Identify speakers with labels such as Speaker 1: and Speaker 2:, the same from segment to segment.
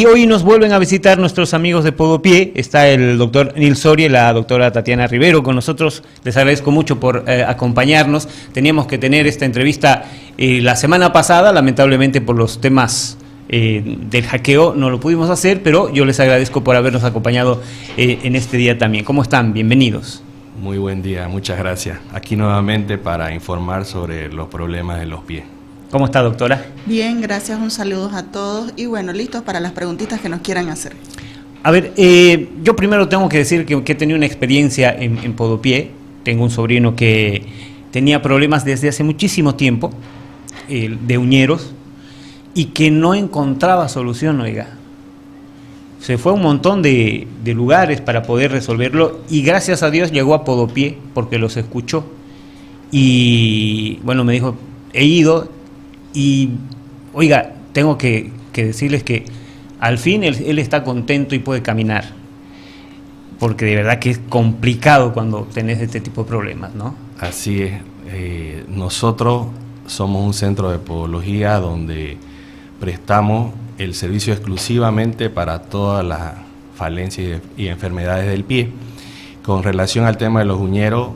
Speaker 1: Y hoy nos vuelven a visitar nuestros amigos de Podopié. Está el doctor Nil Soria y la doctora Tatiana Rivero con nosotros. Les agradezco mucho por acompañarnos. Teníamos que tener esta entrevista la semana pasada, lamentablemente por los temas del hackeo no lo pudimos hacer, pero yo les agradezco por habernos acompañado en este día también. ¿Cómo están? Bienvenidos.
Speaker 2: Muy buen día, muchas gracias. Aquí nuevamente para informar sobre los problemas de los pies.
Speaker 1: ¿Cómo está, doctora?
Speaker 3: Bien, gracias, un saludo a todos y bueno, listos para las preguntitas que nos quieran hacer.
Speaker 1: A ver, yo primero tengo que decir que he tenido una experiencia en Podopié. Tengo un sobrino que tenía problemas desde hace muchísimo tiempo, de uñeros, y que no encontraba solución, oiga. Se fue a un montón de lugares para poder resolverlo y gracias a Dios llegó a Podopié porque los escuchó. Y bueno, me dijo, he ido y, oiga, tengo que decirles que al fin él está contento y puede caminar. Porque de verdad que es complicado cuando tenés este tipo de problemas, ¿no?
Speaker 2: Así es. Nosotros somos un centro de podología donde prestamos el servicio exclusivamente para todas las falencias y enfermedades del pie. Con relación al tema de los uñeros,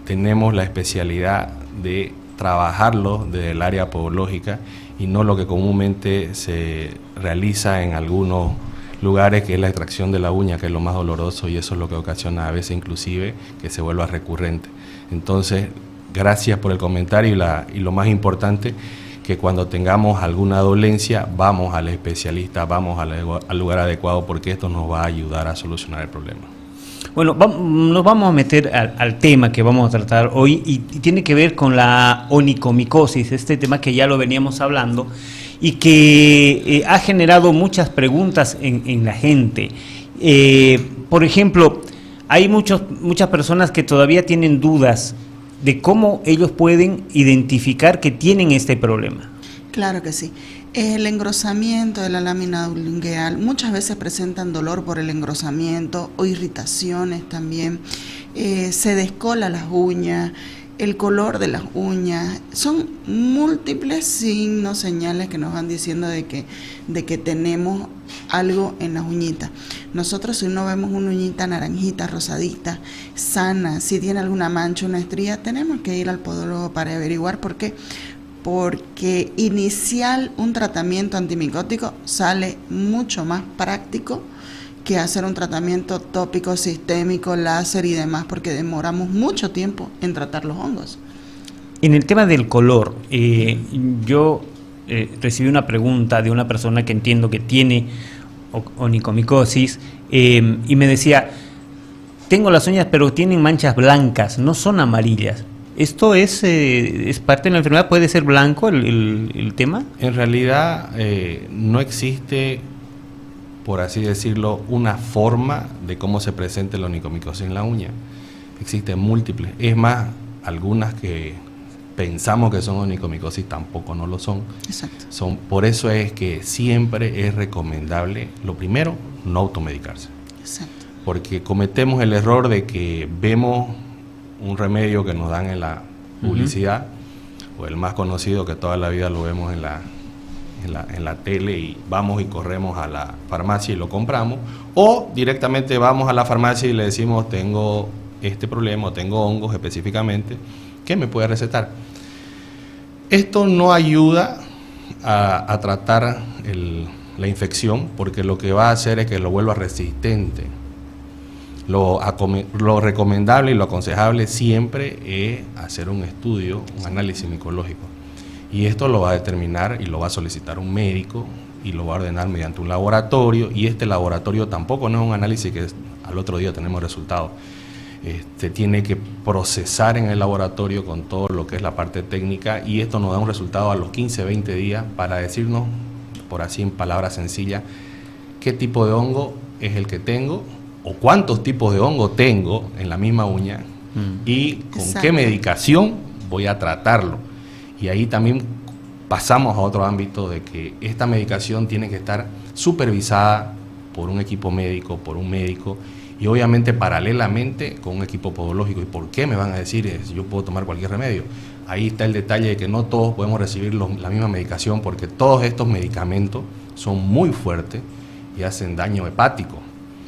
Speaker 2: tenemos la especialidad de trabajarlo desde el área podológica y no lo que comúnmente se realiza en algunos lugares, que es la extracción de la uña, que es lo más doloroso, y eso es lo que ocasiona a veces inclusive que se vuelva recurrente. Entonces, gracias por el comentario y lo más importante, que cuando tengamos alguna dolencia vamos al especialista, vamos al lugar adecuado, porque esto nos va a ayudar a solucionar el problema.
Speaker 1: Bueno, nos vamos a meter al tema que vamos a tratar hoy y tiene que ver con la onicomicosis, este tema que ya lo veníamos hablando y que ha generado muchas preguntas en la gente. Por ejemplo, hay muchas personas que todavía tienen dudas de cómo ellos pueden identificar que tienen este problema.
Speaker 3: Claro que sí. El engrosamiento de la lámina lingueal, muchas veces presentan dolor por el engrosamiento o irritaciones también, se descola las uñas, el color de las uñas, son múltiples signos, señales que nos van diciendo de que tenemos algo en las uñitas. Nosotros, si no vemos una uñita naranjita, rosadita, sana, si tiene alguna mancha, una estría, tenemos que ir al podólogo para averiguar por qué. Porque iniciar un tratamiento antimicótico sale mucho más práctico que hacer un tratamiento tópico, sistémico, láser y demás, porque demoramos mucho tiempo en tratar los hongos.
Speaker 1: En el tema del color, yo recibí una pregunta de una persona que entiendo que tiene onicomicosis y me decía, tengo las uñas pero tienen manchas blancas, no son amarillas. ¿Esto es parte de la enfermedad? ¿Puede ser blanco el tema?
Speaker 2: En realidad no existe, por así decirlo, una forma de cómo se presente la onicomicosis en la uña. Existen múltiples. Es más, algunas que pensamos que son onicomicosis tampoco no lo son.
Speaker 3: Exacto.
Speaker 2: Por eso es que siempre es recomendable, lo primero, no automedicarse.
Speaker 3: Exacto. Porque
Speaker 2: cometemos el error de que vemos un remedio que nos dan en la publicidad, o el más conocido que toda la vida lo vemos en la tele y vamos y corremos a la farmacia y lo compramos, o directamente vamos a la farmacia y le decimos tengo este problema, o tengo hongos específicamente, ¿qué me puede recetar? Esto no ayuda a tratar la infección, porque lo que va a hacer es que lo vuelva resistente. Lo recomendable y lo aconsejable siempre es hacer un estudio, un análisis micológico. Y esto lo va a determinar y lo va a solicitar un médico y lo va a ordenar mediante un laboratorio. Y este laboratorio tampoco no es un análisis que al otro día tenemos resultados. Tiene que procesar en el laboratorio con todo lo que es la parte técnica y esto nos da un resultado a los 15, 20 días para decirnos, por así en palabras sencillas, qué tipo de hongo es el que tengo, o cuántos tipos de hongo tengo en la misma uña y con
Speaker 3: Exacto.
Speaker 2: qué medicación voy a tratarlo. Y ahí también pasamos a otro ámbito de que esta medicación tiene que estar supervisada por un equipo médico, por un médico y obviamente paralelamente con un equipo podológico. ¿Y por qué me van a decir si yo puedo tomar cualquier remedio? Ahí está el detalle de que no todos podemos recibir la misma medicación, porque todos estos medicamentos son muy fuertes y hacen daño hepático.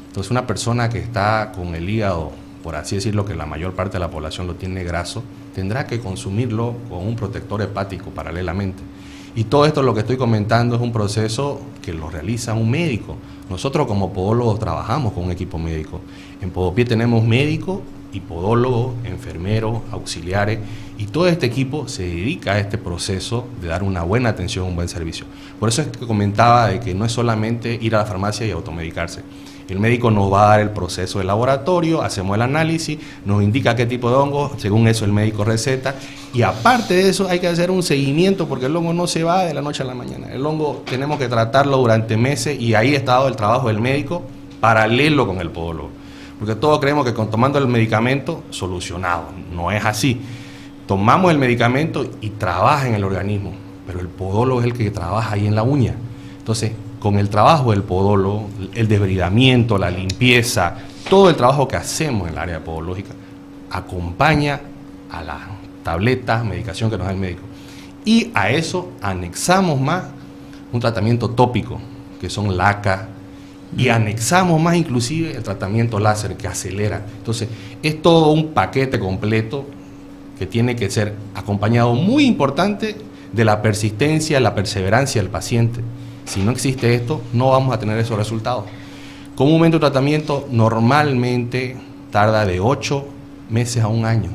Speaker 2: Entonces una persona que está con el hígado, por así decirlo, que la mayor parte de la población lo tiene graso, tendrá que consumirlo con un protector hepático paralelamente. Y todo esto lo que estoy comentando es un proceso que lo realiza un médico. Nosotros como podólogos trabajamos con un equipo médico. En Podopié tenemos médicos y podólogos, enfermeros, auxiliares, y todo este equipo se dedica a este proceso de dar una buena atención, un buen servicio. Por eso es que comentaba de que no es solamente ir a la farmacia y automedicarse. El médico nos va a dar el proceso de laboratorio, hacemos el análisis, nos indica qué tipo de hongo, según eso el médico receta, y aparte de eso hay que hacer un seguimiento porque el hongo no se va de la noche a la mañana. El hongo tenemos que tratarlo durante meses y ahí está dado el trabajo del médico paralelo con el podólogo. Porque todos creemos que tomando el medicamento, solucionado. No es así. Tomamos el medicamento y trabaja en el organismo, pero el podólogo es el que trabaja ahí en la uña. Entonces, con el trabajo del podólogo, el desbridamiento, la limpieza, todo el trabajo que hacemos en el área podológica, acompaña a las tabletas, medicación que nos da el médico. Y a eso anexamos más un tratamiento tópico, que son laca, y anexamos más inclusive el tratamiento láser que acelera. Entonces es todo un paquete completo que tiene que ser acompañado, muy importante, de la persistencia, la perseverancia del paciente. Si no existe esto, no vamos a tener esos resultados. Comúnmente un tratamiento normalmente tarda de 8 meses a 1 año,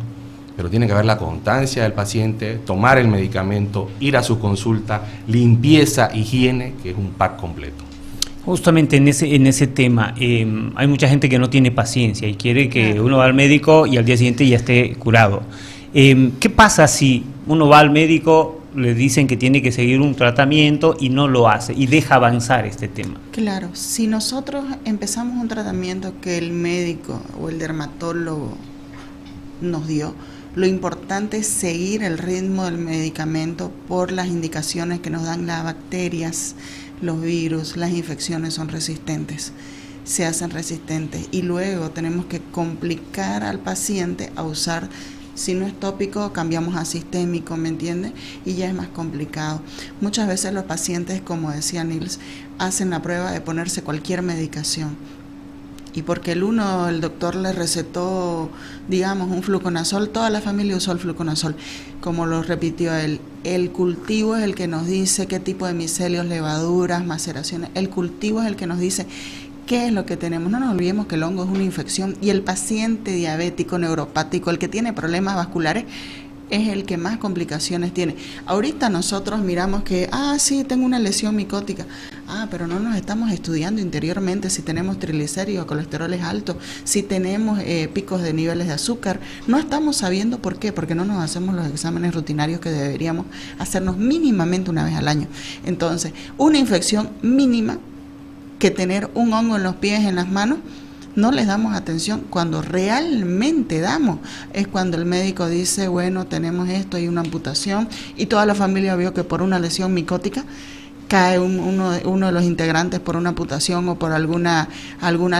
Speaker 2: pero tiene que haber la constancia del paciente, tomar el medicamento, ir a su consulta, limpieza, higiene, que es un pack completo.
Speaker 1: Justamente en ese tema, hay mucha gente que no tiene paciencia y quiere que uno va al médico y al día siguiente ya esté curado. ¿Qué pasa si uno va al médico, le dicen que tiene que seguir un tratamiento y no lo hace y deja avanzar este tema?
Speaker 3: Claro, si nosotros empezamos un tratamiento que el médico o el dermatólogo nos dio, lo importante es seguir el ritmo del medicamento por las indicaciones que nos dan las bacterias, los virus, las infecciones son resistentes, se hacen resistentes y luego tenemos que complicar al paciente a usar, si no es tópico, cambiamos a sistémico, ¿me entiende? Y ya es más complicado. Muchas veces los pacientes, como decía Nils, hacen la prueba de ponerse cualquier medicación. Y porque el doctor le recetó, digamos, un fluconazol, toda la familia usó el fluconazol, como lo repitió él. El cultivo es el que nos dice qué tipo de micelios, levaduras, maceraciones. El cultivo es el que nos dice qué es lo que tenemos. No nos olvidemos que el hongo es una infección y el paciente diabético, neuropático, el que tiene problemas vasculares, es el que más complicaciones tiene. Ahorita nosotros miramos que, sí, tengo una lesión micótica. Pero no nos estamos estudiando interiormente si tenemos triglicéridos, colesteroles altos, si tenemos picos de niveles de azúcar. No estamos sabiendo por qué, porque no nos hacemos los exámenes rutinarios que deberíamos hacernos mínimamente una vez al año. Entonces, una infección mínima que tener un hongo en los pies, en las manos, no les damos atención. Cuando realmente damos es cuando el médico dice, bueno, tenemos esto y una amputación, y toda la familia vio que por una lesión micótica cae uno de los integrantes por una amputación o por alguna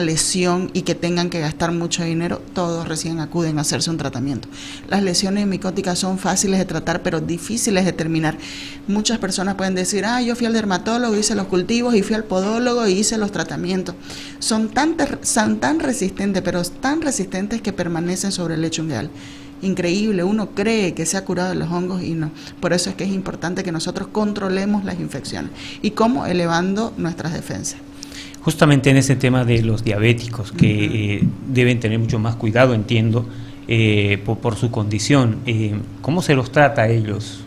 Speaker 3: lesión y que tengan que gastar mucho dinero, todos recién acuden a hacerse un tratamiento. Las lesiones micóticas son fáciles de tratar, pero difíciles de terminar. Muchas personas pueden decir, yo fui al dermatólogo, hice los cultivos, y fui al podólogo y hice los tratamientos. Son tan resistentes, pero tan resistentes que permanecen sobre el lecho ungueal. Increíble, uno cree que se ha curado de los hongos y no. Por eso es que es importante que nosotros controlemos las infecciones. ¿Y cómo? Elevando nuestras defensas.
Speaker 1: Justamente en ese tema de los diabéticos, que deben tener mucho más cuidado, entiendo, por su condición. ¿Cómo se los trata a ellos?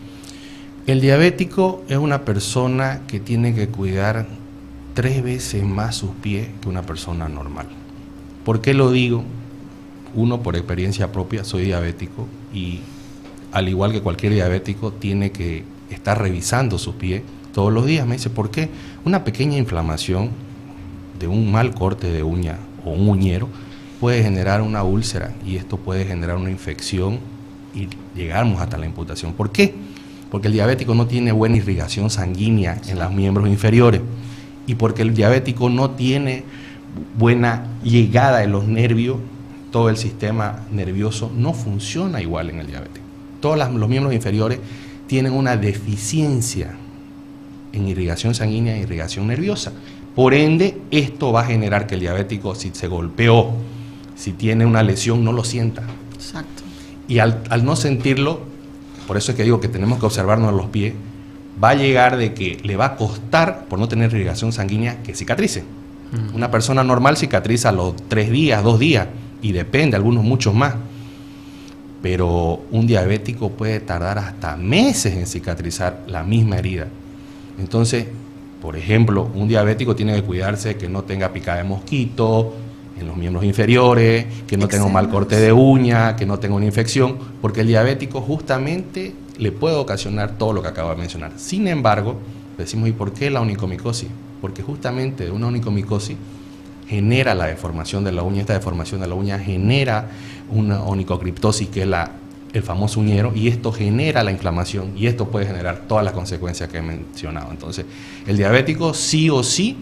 Speaker 2: El diabético es una persona que tiene que cuidar 3 veces más sus pies que una persona normal. ¿Por qué lo digo? Uno, por experiencia propia, soy diabético y al igual que cualquier diabético tiene que estar revisando sus pies todos los días. Me dice, ¿por qué? Una pequeña inflamación de un mal corte de uña o un uñero puede generar una úlcera y esto puede generar una infección y llegamos hasta la amputación. ¿Por qué? Porque el diabético no tiene buena irrigación sanguínea en los miembros inferiores y porque el diabético no tiene buena llegada de los nervios. Todo el sistema nervioso no funciona igual en el diabético. Todos los miembros inferiores tienen una deficiencia en irrigación sanguínea e irrigación nerviosa. Por ende, esto va a generar que el diabético, si se golpeó, si tiene una lesión, no lo sienta.
Speaker 3: Exacto.
Speaker 2: Y al no sentirlo, por eso es que digo que tenemos que observarnos los pies, va a llegar de que le va a costar, por no tener irrigación sanguínea, que cicatrice. Una persona normal cicatriza a los 3 días, 2 días, y depende, algunos muchos más. Pero un diabético puede tardar hasta meses en cicatrizar la misma herida. Entonces, por ejemplo, un diabético tiene que cuidarse que no tenga picada de mosquito en los miembros inferiores, que no tenga un mal corte de uña, que no tenga una infección, porque el diabético justamente le puede ocasionar todo lo que acabo de mencionar. Sin embargo, decimos, ¿y por qué la onicomicosis? Porque justamente una onicomicosis genera la deformación de la uña. Esta deformación de la uña genera una onicocriptosis, que es el famoso uñero, y esto genera la inflamación, y esto puede generar todas las consecuencias que he mencionado. Entonces, el diabético sí o sí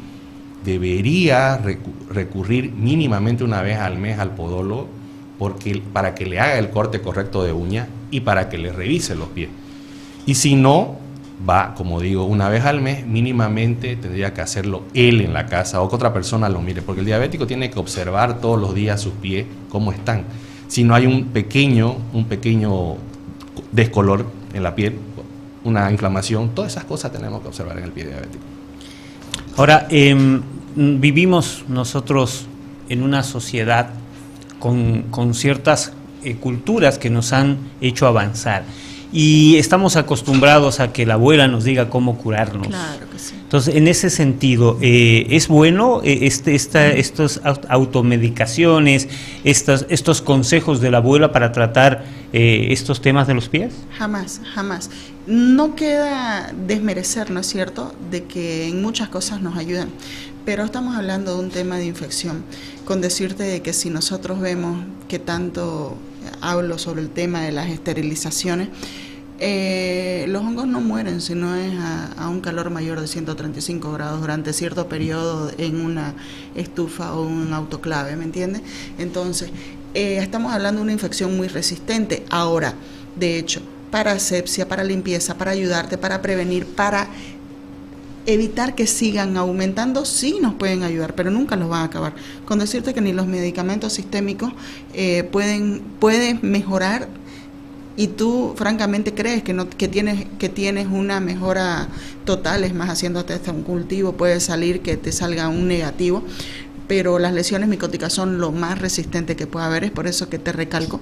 Speaker 2: debería recurrir mínimamente una vez al mes al podólogo, para que le haga el corte correcto de uña y para que le revise los pies. Y si no, va, como digo, una vez al mes, mínimamente tendría que hacerlo él en la casa o que otra persona lo mire, porque el diabético tiene que observar todos los días sus pies, cómo están. Si no hay un pequeño descolor en la piel, una inflamación, todas esas cosas tenemos que observar en el pie diabético.
Speaker 1: Ahora, vivimos nosotros en una sociedad con ciertas culturas que nos han hecho avanzar. Y estamos acostumbrados a que la abuela nos diga cómo curarnos.
Speaker 3: Claro que sí.
Speaker 1: Entonces, en ese sentido, ¿es bueno estas automedicaciones, estos consejos de la abuela para tratar estos temas de los pies?
Speaker 3: Jamás, jamás. No queda desmerecer, ¿no es cierto?, de que en muchas cosas nos ayudan, pero estamos hablando de un tema de infección. Con decirte de que si nosotros vemos que tanto hablo sobre el tema de las esterilizaciones, los hongos no mueren si no es a un calor mayor de 135 grados durante cierto periodo en una estufa o un autoclave, ¿me entiendes? Entonces, estamos hablando de una infección muy resistente. Ahora, de hecho, para asepsia, para limpieza, para ayudarte, para prevenir, para evitar que sigan aumentando, sí nos pueden ayudar, pero nunca los van a acabar. Con decirte que ni los medicamentos sistémicos pueden mejorar, y tú francamente crees que tienes una mejora total. Es más, haciéndote hasta un cultivo puede salir que te salga un negativo, pero las lesiones micóticas son lo más resistente que puede haber. Es por eso que te recalco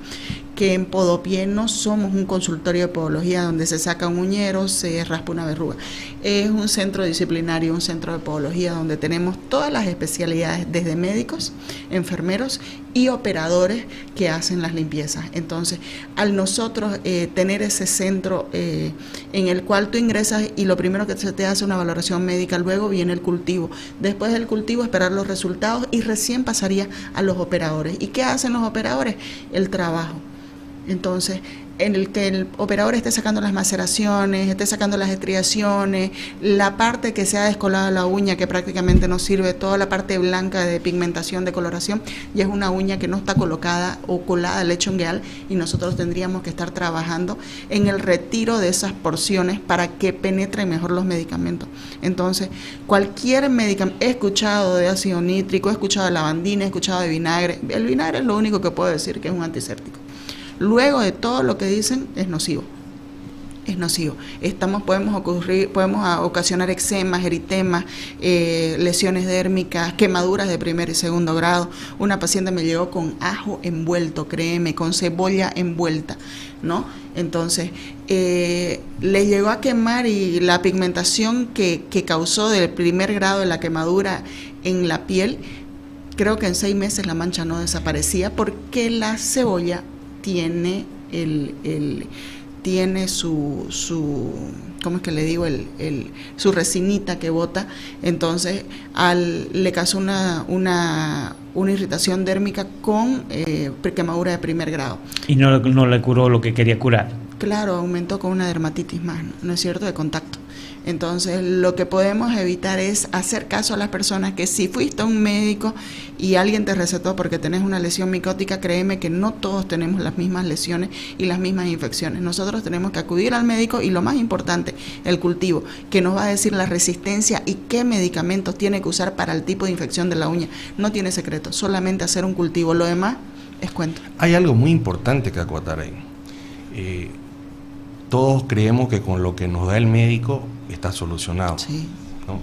Speaker 3: que en Podopié no somos un consultorio de podología donde se saca un uñero, se raspa una verruga. Es un centro disciplinario, un centro de podología donde tenemos todas las especialidades, desde médicos, enfermeros y operadores que hacen las limpiezas. Entonces, al nosotros tener ese centro en el cual tú ingresas y lo primero que se te hace una valoración médica, luego viene el cultivo, después del cultivo esperar los resultados y recién pasaría a los operadores. ¿Y qué hacen los operadores? El trabajo. Entonces, en el que el operador esté sacando las maceraciones, esté sacando las estriaciones, la parte que se ha descolado la uña, que prácticamente no sirve, toda la parte blanca de pigmentación, de coloración, y es una uña que no está colocada o colada al lecho ungueal, y nosotros tendríamos que estar trabajando en el retiro de esas porciones para que penetren mejor los medicamentos. Entonces, cualquier medicamento, he escuchado de ácido nítrico, he escuchado de lavandina, he escuchado de vinagre. El vinagre es lo único que puedo decir que es un antiséptico. Luego de todo lo que dicen, es nocivo. Es nocivo. Podemos ocasionar eczemas, eritemas, lesiones dérmicas, quemaduras de primer y segundo grado. Una paciente me llegó con ajo envuelto, créeme, con cebolla envuelta, ¿no? Entonces, le llegó a quemar, y la pigmentación que causó del primer grado de la quemadura en la piel, creo que en 6 meses la mancha no desaparecía, porque la cebolla tiene tiene su ¿cómo es que le digo? Su resinita que bota. Entonces le causó una irritación dérmica con quemadura de primer grado.
Speaker 1: Y no le curó lo que quería curar.
Speaker 3: Claro, aumentó con una dermatitis más, ¿no es cierto?, de contacto. Entonces, lo que podemos evitar es hacer caso a las personas que si fuiste a un médico y alguien te recetó porque tenés una lesión micótica, créeme que no todos tenemos las mismas lesiones y las mismas infecciones. Nosotros tenemos que acudir al médico y lo más importante, el cultivo, que nos va a decir la resistencia y qué medicamentos tiene que usar para el tipo de infección de la uña. No tiene secreto, solamente hacer un cultivo. Lo demás es cuento.
Speaker 2: Hay algo muy importante que acotar ahí. Todos creemos que con lo que nos da el médico está solucionado,
Speaker 3: Sí.
Speaker 2: ¿no?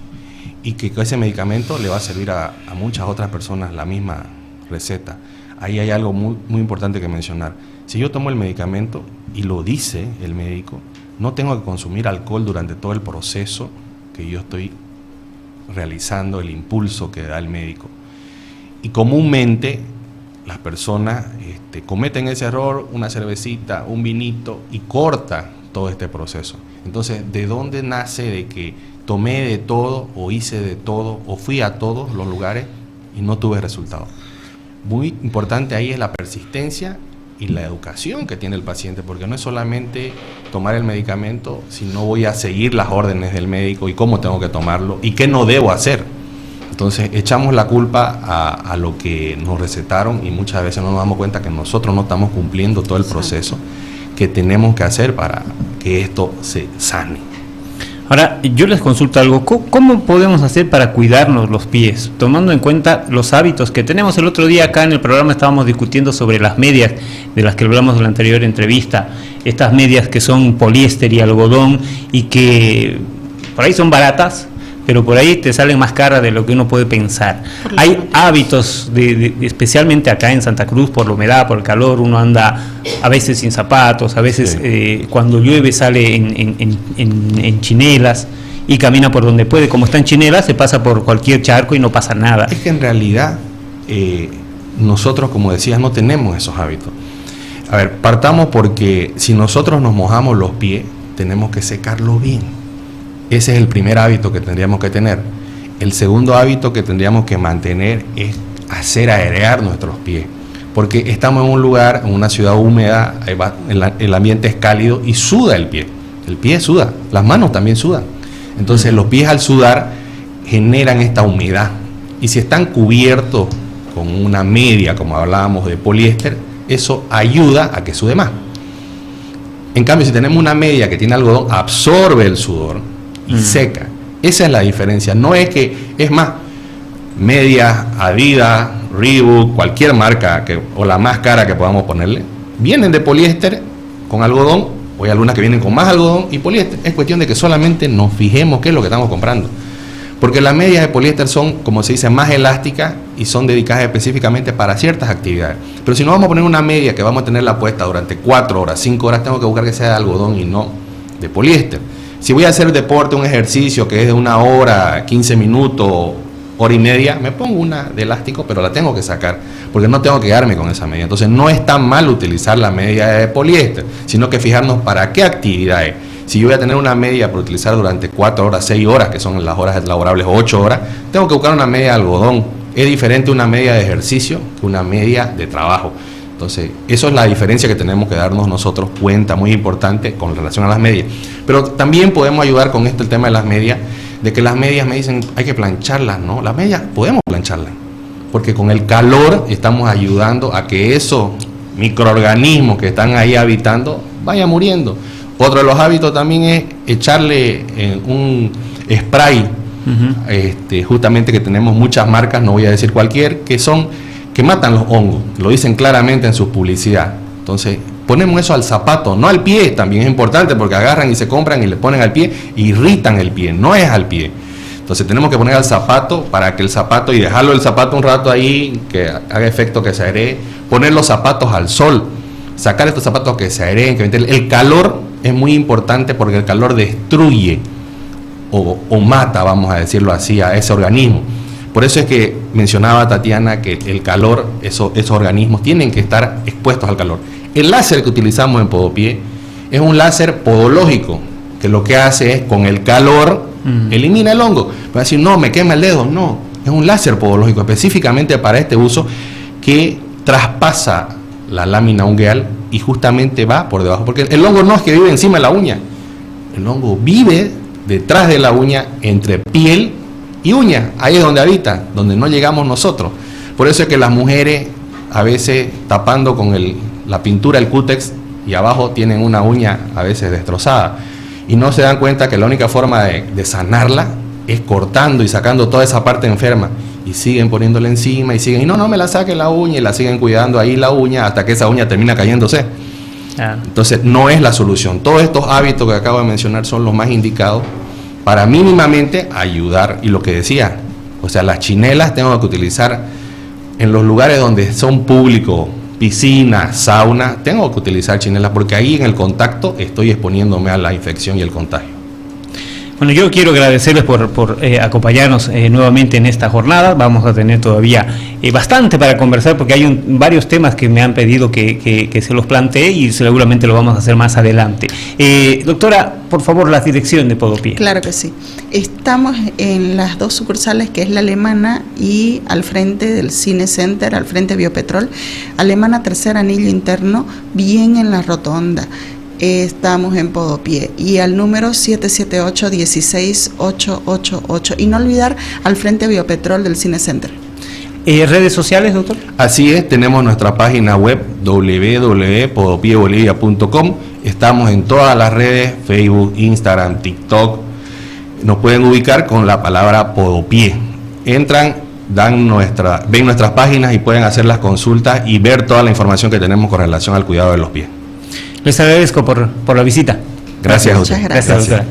Speaker 2: Y que ese medicamento le va a servir a muchas otras personas la misma receta. Ahí hay algo muy, muy importante que mencionar. Si yo tomo el medicamento y lo dice el médico, no tengo que consumir alcohol durante todo el proceso que yo estoy realizando, el impulso que da el médico. Y comúnmente las personas cometen ese error, una cervecita, un vinito, y corta todo este proceso. Entonces, ¿de dónde nace de que tomé de todo, o hice de todo, o fui a todos los lugares y no tuve resultado? Muy importante ahí es la persistencia y la educación que tiene el paciente, porque no es solamente tomar el medicamento, sino voy a seguir las órdenes del médico y cómo tengo que tomarlo y qué no debo hacer. Entonces echamos la culpa a lo que nos recetaron y muchas veces no nos damos cuenta que nosotros no estamos cumpliendo todo el proceso que tenemos que hacer para que esto se sane.
Speaker 1: Ahora, yo les consulto algo. ¿Cómo podemos hacer para cuidarnos los pies? Tomando en cuenta los hábitos que tenemos. El otro día acá en el programa estábamos discutiendo sobre las medias de las que hablamos en la anterior entrevista. Estas medias que son poliéster y algodón y que por ahí son baratas, pero por ahí te salen más caras de lo que uno puede pensar. Hay hábitos, especialmente acá en Santa Cruz, por la humedad, por el calor, uno anda a veces sin zapatos, a veces cuando llueve sale en chinelas y camina por donde puede. Como está en chinelas, se pasa por cualquier charco y no pasa nada.
Speaker 2: Es que en realidad nosotros, como decías, no tenemos esos hábitos. A ver, partamos porque si nosotros nos mojamos los pies, tenemos que secarlos bien. Ese es el primer hábito que tendríamos que tener. El segundo hábito que tendríamos que mantener es hacer aerear nuestros pies, porque estamos en un lugar, en una ciudad húmeda, el ambiente es cálido y suda el pie suda, las manos también sudan. Entonces los pies al sudar generan esta humedad, y si están cubiertos con una media, como hablábamos, de poliéster, eso ayuda a que sude más. En cambio, si tenemos una media que tiene algodón, absorbe el sudor y seca. Esa es la diferencia. No es que, es más, medias, Adidas, Reebok, cualquier marca o la más cara que podamos ponerle, vienen de poliéster con algodón, o hay algunas que vienen con más algodón y poliéster. Es cuestión de que solamente nos fijemos qué es lo que estamos comprando, porque las medias de poliéster son, como se dice, más elásticas y son dedicadas específicamente para ciertas actividades. Pero si no vamos a poner una media que vamos a tenerla puesta durante 4 horas, 5 horas, tengo que buscar que sea de algodón y no de poliéster. Si voy a hacer deporte, un ejercicio que es de 1 hora, 15 minutos, hora y media, me pongo una de elástico, pero la tengo que sacar, porque no tengo que quedarme con esa media. Entonces no es tan mal utilizar la media de poliéster, sino que fijarnos para qué actividad es. Si yo voy a tener una media para utilizar durante 4 horas, 6 horas, que son las horas laborables, 8 horas, tengo que buscar una media de algodón. Es diferente una media de ejercicio que una media de trabajo. Entonces, eso es la diferencia que tenemos que darnos nosotros cuenta, muy importante con relación a las medias. Pero también podemos ayudar con esto, el tema de las medias, de que las medias me dicen, hay que plancharlas, ¿no? Las medias podemos plancharlas, porque con el calor estamos ayudando a que esos microorganismos que están ahí habitando vayan muriendo. Otro de los hábitos también es echarle un spray, justamente, que tenemos muchas marcas, no voy a decir cualquier, que matan los hongos, lo dicen claramente en su publicidad. Entonces, ponemos eso al zapato, no al pie, también es importante, porque agarran y se compran y le ponen al pie, irritan el pie, no es al pie. Entonces tenemos que poner al zapato para que el zapato, y dejarlo el zapato un rato ahí, que haga efecto, que se airee, poner los zapatos al sol, sacar estos zapatos que se aireen, que el calor es muy importante, porque el calor destruye o mata, vamos a decirlo así, a ese organismo. Por eso es que mencionaba Tatiana que el calor, esos organismos tienen que estar expuestos al calor. El láser que utilizamos en Podopié es un láser podológico, que lo que hace es, con el calor, elimina el hongo. Va a decir, no, me quema el dedo. No, es un láser podológico específicamente para este uso, que traspasa la lámina ungueal y justamente va por debajo. Porque el hongo no es que vive encima de la uña, el hongo vive detrás de la uña, entre piel y uña. Ahí es donde habita, donde no llegamos nosotros. Por eso es que las mujeres, a veces tapando con la pintura, el cútex, y abajo tienen una uña a veces destrozada. Y no se dan cuenta que la única forma de sanarla es cortando y sacando toda esa parte enferma. Y siguen poniéndole encima y siguen, y no me la saque la uña, y la siguen cuidando ahí la uña hasta que esa uña termina cayéndose. Entonces no es la solución. Todos estos hábitos que acabo de mencionar son los más indicados para mínimamente ayudar. Y lo que decía, o sea, las chinelas tengo que utilizar en los lugares donde son públicos, piscina, sauna, tengo que utilizar chinelas porque ahí en el contacto estoy exponiéndome a la infección y el contagio.
Speaker 1: Bueno, yo quiero agradecerles por acompañarnos nuevamente en esta jornada. Vamos a tener todavía bastante para conversar porque hay varios temas que me han pedido que se los plantee y seguramente lo vamos a hacer más adelante. Doctora, por favor, la dirección de Podopié.
Speaker 3: Claro que sí. Estamos en las dos sucursales, que es la Alemana y al frente del Cine Center, al frente de Biopetrol. Alemana, tercer anillo interno, bien en la rotonda. Estamos en Podopié y al número 778-16888 y no olvidar al frente Biopetrol del Cine Center.
Speaker 1: ¿Redes sociales, doctor?
Speaker 2: Así es, tenemos nuestra página web www.podopiebolivia.com. Estamos en todas las redes, Facebook, Instagram, TikTok. Nos pueden ubicar con la palabra Podopié. Entran, ven nuestras páginas y pueden hacer las consultas y ver toda la información que tenemos con relación al cuidado de los pies.
Speaker 1: Les agradezco por la visita.
Speaker 2: Gracias a usted.
Speaker 3: Muchas gracias.
Speaker 1: Gracias, doctora.